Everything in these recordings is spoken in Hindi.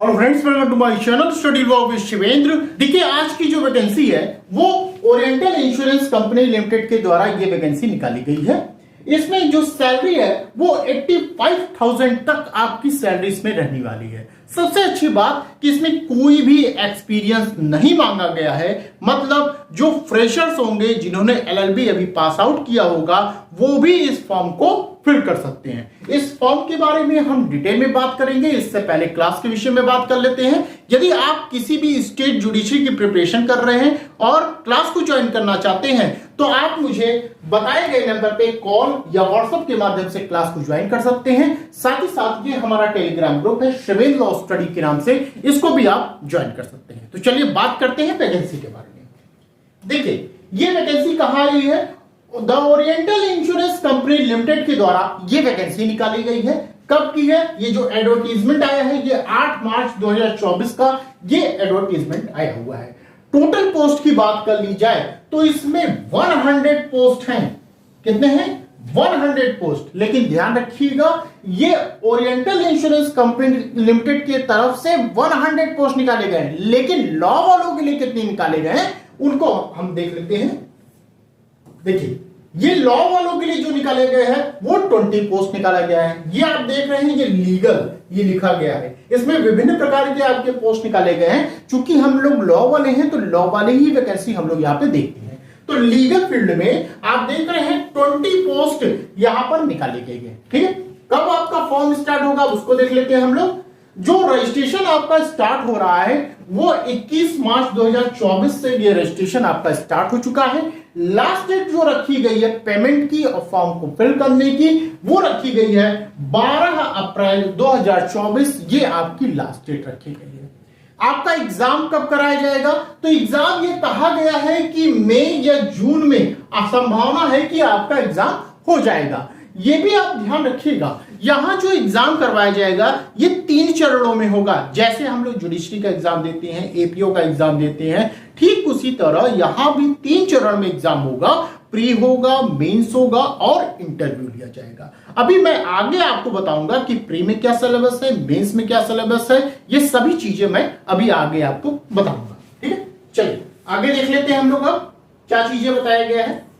और friends, welcome to my channel study vlog with Shivendra. देखिए, आज की जो वैकेंसी है वो ओरिएंटल इंश्योरेंस कंपनी लिमिटेड के द्वारा ये वैकेंसी निकाली गई है। इसमें जो सैलरी है वो 85,000 तक आपकी सैलरी इसमें रहने वाली है। सबसे अच्छी बात कि इसमें कोई भी एक्सपीरियंस नहीं मांगा गया है। मतलब जो फ्रेशर्स होंगे, जिन्होंने LLB अभी पास आउट किया होगा, वो भी इस फॉर्म को फिल कर सकते हैं। इस फॉर्म के बारे में हम डिटेल में बात करेंगे। इससे पहले क्लास के विषय में बात कर लेते हैं। यदि आप किसी भी स्टेट जुडिशरी की प्रिपरेशन कर रहे हैं और क्लास को ज्वाइन करना चाहते हैं तो आप मुझे बताए गए नंबर पे कॉल या व्हाट्सएप के माध्यम से क्लास को ज्वाइन कर सकते हैं। साथ ही साथ ये हमारा टेलीग्राम ग्रुप है शिवेंद्र लॉ स्टडी के नाम से, इसको भी आप ज्वाइन कर सकते हैं। तो चलिए बात करते हैं वैकेंसी के बारे में। देखिए, ये वैकेंसी कहां आई है? The oriental insurance company limited के द्वारा ये वैकेंसी निकाली गई है। कब की है? ये जो एडवर्टीजमेंट आया है ये 8 मार्च 2024 का ये एडवर्टीजमेंट आया हुआ है। टोटल पोस्ट की बात कर ली जाए तो इसमें 100 पोस्ट हैं। कितने हैं? 100 पोस्ट। लेकिन ध्यान रखिएगा, ये ओरिएंटल इंश्योरेंस कंपनी लिमिटेड की तरफ से 100 पोस्ट निकाले गए हैं। लेकिन लॉ वालों के लिए कितने निकाले गए हैं उनको हम देख लेते हैं। देखिए, ये लॉ वालों के लिए जो निकाले गए हैं वो 20 पोस्ट निकाला गया है। ये आप देख रहे हैं, ये लीगल ये लिखा गया है। इसमें विभिन्न प्रकार के आपके पोस्ट निकाले गए हैं। चूंकि हम लोग लॉ वाले हैं तो लॉ वाले ही वैकेंसी हम लोग यहाँ पे देखते हैं। तो लीगल फील्ड में आप देख रहे हैं 20 पोस्ट यहां पर निकाले गए हैं। ठीक है, कब आपका फॉर्म स्टार्ट होगा उसको देख लेते हैं हम लोग। जो रजिस्ट्रेशन आपका स्टार्ट हो रहा है वो 21 मार्च 2024 से ये रजिस्ट्रेशन आपका स्टार्ट हो चुका है। लास्ट डेट जो रखी गई है पेमेंट की और फॉर्म को फिल करने की वो रखी गई है 12 अप्रैल 2024। ये आपकी लास्ट डेट रखी गई है। आपका एग्जाम कब कराया जाएगा? तो एग्जाम ये कहा गया है कि मई या जून में संभावना है कि आपका एग्जाम हो जाएगा। ये भी आप ध्यान रखिएगा, यहां जो एग्जाम करवाया जाएगा ये 3 चरणों में होगा। जैसे हम लोग जुडिशरी का एग्जाम देते हैं, APO का एग्जाम देते हैं, ठीक उसी तरह यहां भी 3 चरण में एग्जाम होगा। प्री होगा, मेंस होगा और इंटरव्यू लिया जाएगा। अभी मैं आगे आपको बताऊंगा कि प्री में क्या सिलेबस है, मेंस में क्या सिलेबस है। ये सभी चीजें मैं अभी आगे आपको बताऊंगा। ठीक है, चलिए आगे देख लेते हैं हम लोग अब क्या चीजें बताया गया है।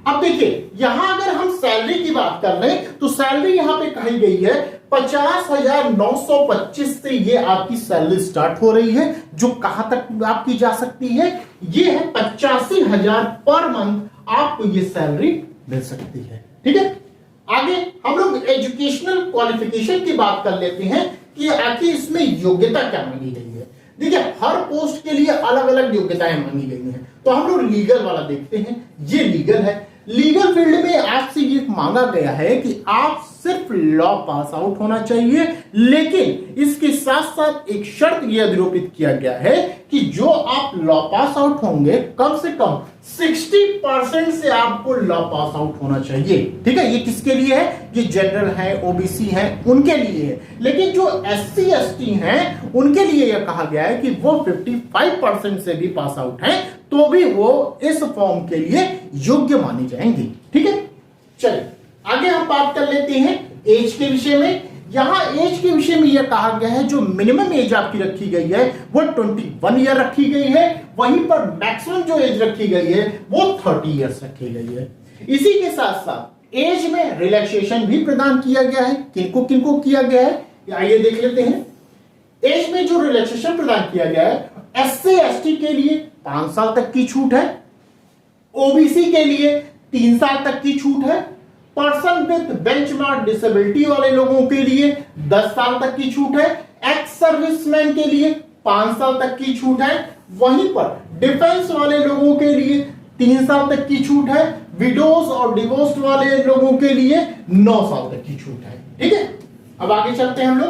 अब देखिए, यहां अगर हम सैलरी की बात कर लें तो सैलरी यहां पे कही गई है 50,925 से ये आपकी सैलरी स्टार्ट हो रही है। जो कहां तक आपकी जा सकती है? ये है 85,000 पर मंथ आपको ये सैलरी मिल सकती है। ठीक है, आगे हम लोग एजुकेशनल क्वालिफिकेशन की बात कर लेते हैं कि आखिर इसमें योग्यता क्या मांगी गई है। देखिए, हर पोस्ट के लिए अलग अलग योग्यताएं मांगी गई हैं। तो हम लोग लीगल वाला देखते हैं। ये लीगल है। लीगल फील्ड में आपसे ये मांगा गया है कि आप सिर्फ लॉ पास आउट होना चाहिए। लेकिन इसके साथ साथ एक शर्त यह निरूपित किया गया है कि जो आप लॉ पास आउट होंगे कम से कम 60% से आपको लॉ पास आउट होना चाहिए। ठीक है, ये किसके लिए है? ये जनरल है, OBC है, उनके लिए है। लेकिन जो SC ST हैं उनके लिए यह कहा गया है कि वो 55% से भी पास आउट हैं तो भी वो इस फॉर्म के लिए योग्य मानी जाएंगी। ठीक है, चलिए आगे हम बात कर लेते हैं एज के विषय में। यहां एज के विषय में यह कहा गया है जो मिनिमम एज आपकी रखी गई है वो 21 ईयर रखी गई है। वहीं पर मैक्सिमम जो एज रखी गई है वो 30 ईयर्स रखी गई है। इसी के साथ साथ एज में रिलैक्सेशन भी प्रदान किया गया है। किनको किनको किया गया है आइए देख लेते हैं। एज में जो रिलैक्सेशन प्रदान किया गया है SC ST के लिए 5 साल तक की छूट है। OBC के लिए 3 साल तक की छूट है। पर्सन विद बेंचमार्क डिसेबिलिटी वाले लोगों के लिए 10 साल तक की छूट है। एक्स सर्विसमैन के लिए 5 साल तक की छूट है। वहीं पर डिफेंस वाले लोगों के लिए 3 साल तक की छूट है। विडोज और डिवोर्स वाले लोगों के लिए 9 साल तक की छूट है। ठीक है, अब आगे चलते हैं हम लोग।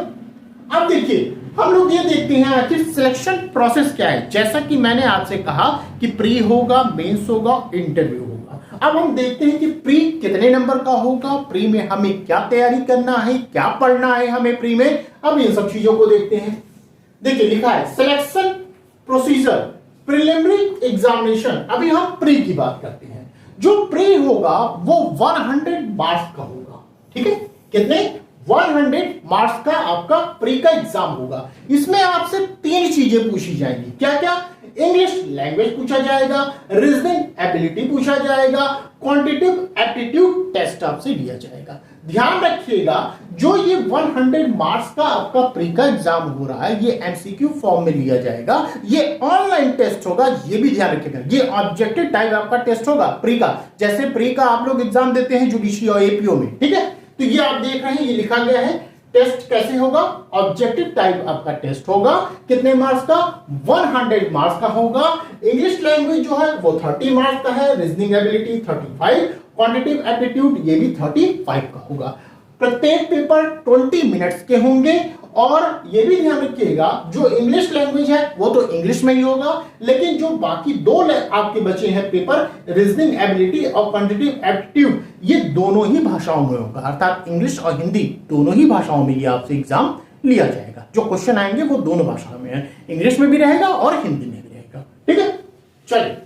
अब देखिए, हम लोग ये देखते हैं आखिर सिलेक्शन प्रोसेस क्या है। जैसा कि मैंने आपसे कहा कि प्री होगा, मेंस होगा, इंटरव्यू होगा। अब हम देखते हैं कि प्री कितने नंबर का होगा, प्री में हमें क्या तैयारी करना है, क्या पढ़ना है हमें प्री में। अब इन सब चीजों को देखते हैं। देखिए, लिखा है सिलेक्शन प्रोसीजर प्रिलिमिनरी एग्जामिनेशन। अभी हम प्री की बात करते हैं। जो प्री होगा वो 100 मार्क्स का होगा। ठीक है, कितने? 100 मार्क्स का आपका प्री का एग्जाम होगा। इसमें आपसे 3 चीजें पूछी जाएंगी। क्या क्या? इंग्लिश लैंग्वेज पूछा जाएगा, रीजनिंग एबिलिटी पूछा जाएगा, क्वांटिटेटिव एप्टीट्यूड टेस्ट आपसे लिया जाएगा। ध्यान रखिएगा, जो ये 100 मार्क्स का आपका प्री का एग्जाम हो रहा है, ये एमसीक्यू फॉर्म में लिया जाएगा, ये ऑनलाइन टेस्ट होगा, ये भी ध्यान रखिएगा। ये ऑब्जेक्टिव टाइप आपका टेस्ट होगा प्री का, जैसे प्री का आप लोग एग्जाम देते हैं जुडिशरी और एपीओ में, ठीक है। तो ये आप देख रहे हैं, ये लिखा गया है। टेस्ट कैसे होगा? ऑब्जेक्टिव टाइप आपका टेस्ट होगा। कितने मार्क्स का? 100 मार्क्स का होगा। इंग्लिश लैंग्वेज जो है वो 30 मार्क्स का है, रीजनिंग एबिलिटी 35, क्वांटिटेटिव एप्टीट्यूड ये भी 35 का होगा। प्रत्येक पेपर 20 मिनट्स के होंगे। और ये भी ध्यान रखिएगा, जो इंग्लिश लैंग्वेज है वो तो इंग्लिश में ही होगा, लेकिन जो बाकी 2 आपके बचे हैं पेपर, रीजनिंग एबिलिटी और क्वांटिटेटिव एप्टीट्यूड, ये दोनों ही भाषाओं में होगा, अर्थात इंग्लिश और हिंदी दोनों ही भाषाओं में ये आपसे एग्जाम लिया जाएगा। जो क्वेश्चन आएंगे वो दोनों भाषाओं में है, इंग्लिश में भी रहेगा और हिंदी में भी रहेगा, ठीक है। चलिए,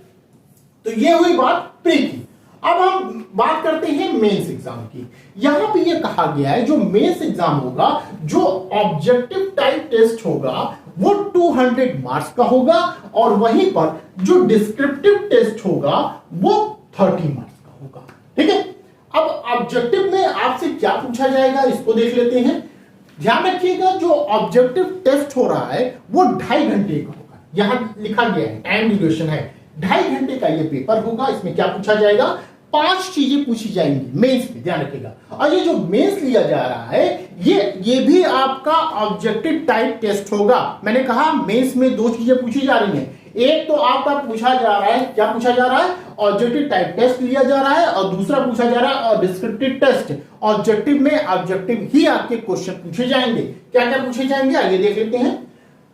तो ये हुई बात प्री की। अब हम बात करते हैं मेंस एग्जाम की। यहां पे ये कहा गया है, जो मेंस एग्जाम होगा, जो ऑब्जेक्टिव टाइप टेस्ट होगा वो 200 मार्क्स का होगा, और वहीं पर जो डिस्क्रिप्टिव टेस्ट होगा वो 30 मार्क्स का होगा, ठीक है। अब ऑब्जेक्टिव में आपसे क्या पूछा जाएगा, इसको देख लेते हैं। ध्यान रखिएगा, जो ऑब्जेक्टिव टेस्ट हो रहा है वो 2.5 घंटे का होगा। यहां लिखा गया है, टाइम ड्यूरेशन है 2.5 घंटे का ये पेपर होगा। इसमें क्या पूछा जाएगा? 5 चीजें पूछी जाएंगी मेंस में, ध्यान रखिएगा। और ये जो मेंस लिया जा रहा है, ये भी आपका ऑब्जेक्टिव टाइप टेस्ट होगा। मैंने कहा मेंस में 2 चीजें पूछी जा रही हैं। एक तो आपका पूछा जा रहा है, क्या पूछा जा रहा है? ऑब्जेक्टिव टाइप टेस्ट लिया जा रहा है, और दूसरा पूछा जा रहा है डिस्क्रिप्टिव टेस्ट। ऑब्जेक्टिव में ऑब्जेक्टिव ही आपके क्वेश्चन पूछे जाएंगे। क्या क्या पूछे जाएंगे आइए देख लेते हैं।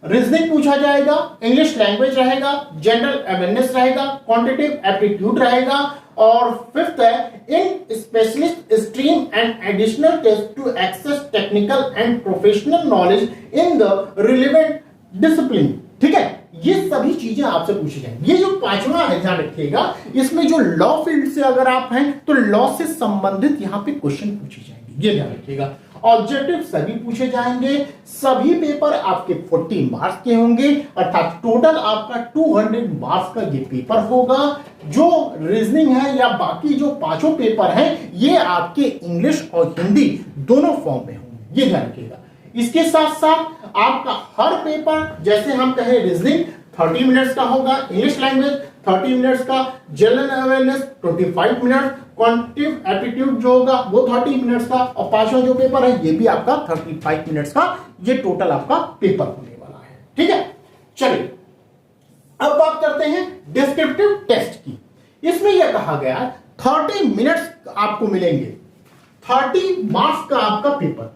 रीजनिंग पूछा जाएगा, इंग्लिश लैंग्वेज रहेगा, जनरल अवेयरनेस रहेगा, क्वांटिटेटिव एप्टीट्यूड रहेगा, और 5th है in specialist stream and additional test to access technical and professional knowledge in the relevant discipline, ठीक है। ये सभी चीजें आपसे पूछी जाएंगी। ये जो 5वां है, ध्यान रखिएगा, इसमें जो लॉ फील्ड से अगर आप हैं तो लॉ से संबंधित यहां पे क्वेश्चन पूछे जाएंगे, ये ध्यान रखिएगा। ऑब्जेक्टिव सभी पूछे जाएंगे, सभी पेपर आपके 40 मार्क्स के होंगे, अर्थात टोटल आपका 200 मार्क्स का ये पेपर होगा। जो रीजनिंग है या बाकी जो 5 पेपर हैं, ये आपके इंग्लिश और हिंदी दोनों फॉर्म में होंगे, ये ध्यान रखिएगा। इसके साथ साथ आपका हर पेपर, जैसे हम कहें रीजनिंग 30 मिनट्स का होगा, इंग्लिश लैंग्वेज 30 मिनट्स का, general awareness 25 minute, quantitative aptitude जो होगा वो 30 मिनट्स का, और 5वां जो पेपर है ये भी आपका 35 मिनट्स का, ये टोटल आपका पेपर होने वाला है, ठीक है। चलिए, अब बात करते हैं डिस्क्रिप्टिव टेस्ट की। इसमें यह कहा गया 30 मिनट्स आपको मिलेंगे, 30 मार्क्स का आपका पेपर,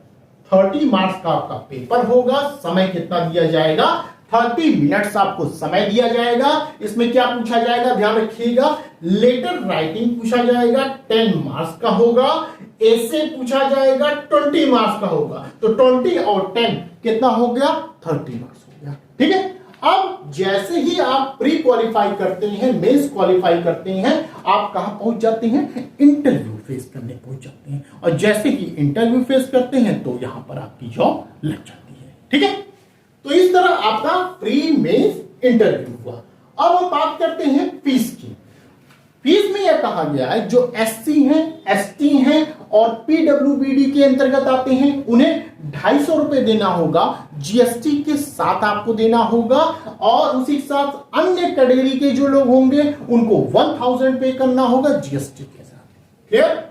30 मार्क्स का आपका पेपर होगा। समय कितना दिया जाएगा? 30 मिनट्स आपको समय दिया जाएगा। इसमें क्या पूछा जाएगा? ध्यान रखिएगा, लेटर राइटिंग पूछा जाएगा, 10 मार्क्स का होगा। ऐसे पूछा जाएगा, 20 मार्क्स का होगा। तो 20 और 10 कितना हो गया? 30 मार्क्स हो गया, ठीक है। अब जैसे ही आप प्री क्वालिफाई करते हैं, मेंस क्वालिफाई करते हैं, आप कहां पहुंच जाते हैं? इंटरव्यू फेस करने पहुंच जाते हैं। और जैसे ही इंटरव्यू फेस करते हैं तो यहां पर आपकी जॉब लग जाती है, ठीक है। तो इस तरह आपका प्री मेंस इंटरव्यू हुआ। अब हम बात करते हैं फीस की। फीस में यह कहा गया है, जो एससी हैं, एसटी हैं और पीडब्ल्यूबीडी के अंतर्गत आते हैं, उन्हें 250 रुपए देना होगा, जीएसटी के साथ आपको देना होगा। और उसी के साथ अन्य कैटेगरी के जो लोग होंगे उनको 1000 पे करना होगा जीएसटी के साथ। क्लियर?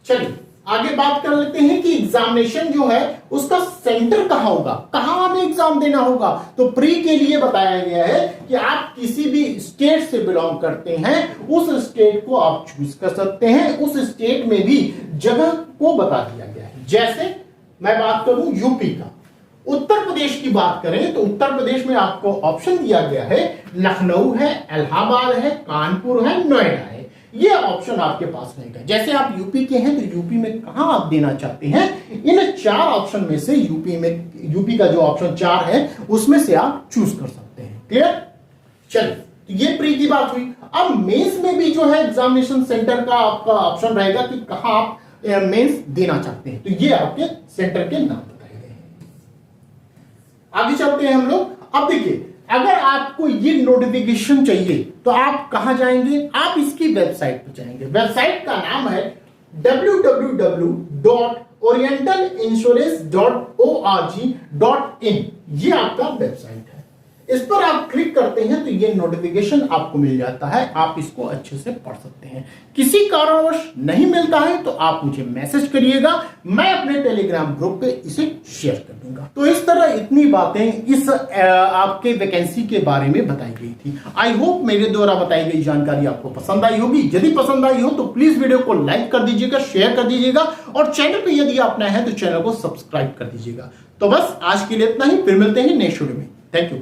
चलिए आगे बात कर लेते हैं कि एग्जामिनेशन जो है उसका सेंटर कहां होगा, कहां हमें एग्जाम देना होगा। तो प्री के लिए बताया गया है कि आप किसी भी स्टेट से बिलोंग करते हैं, उस स्टेट को आप चूज कर सकते हैं। उस स्टेट में भी जगह को बता दिया गया है। जैसे मैं बात करूं यूपी का, उत्तर प्रदेश की बात करें तो उत्तर प्रदेश में आपको ऑप्शन दिया गया है, लखनऊ है, इलाहाबाद है, कानपुर है, नोएडा है। ये ऑप्शन आपके पास रहेगा। जैसे आप यूपी के हैं तो यूपी में कहां आप देना चाहते हैं, इन 4 ऑप्शन में से यूपी का जो ऑप्शन 4 है उसमें से आप चूज कर सकते हैं। क्लियर? चलिए, तो ये प्री की बात हुई। अब मेंस में भी जो है एग्जामिनेशन सेंटर का आपका ऑप्शन रहेगा कि कहां आप मेंस देना चाहते हैं, तो ये आपके सेंटर के नाम बताए गए हैं। आगे चलते हैं हम लोग। अब देखिए, अगर आपको ये नोटिफिकेशन चाहिए तो आप कहां जाएंगे, आप इसकी वेबसाइट पर जाएंगे। वेबसाइट का नाम है www.orientalinsurance.org.in। ये आपका वेबसाइट है। इस पर आप क्लिक करते हैं तो ये नोटिफिकेशन आपको मिल जाता है, आप इसको अच्छे से पढ़ सकते हैं। किसी कारणवश नहीं मिलता है तो आप मुझे मैसेज करिएगा, मैं अपने टेलीग्राम ग्रुप पे इसे शेयर कर दूंगा। तो इस तरह इतनी बातें इस आपके वैकेंसी के बारे में बताई गई थी। आई होप मेरे द्वारा बताई गई जानकारी आपको पसंद आई होगी। यदि पसंद आई हो तो प्लीज वीडियो को लाइक कर दीजिएगा, शेयर कर दीजिएगा, और चैनल पे यदि आप नए हैं तो चैनल को सब्सक्राइब कर दीजिएगा। तो बस आज के लिए इतना ही, फिर मिलते हैं नेक्स्ट वीडियो में। Thank you.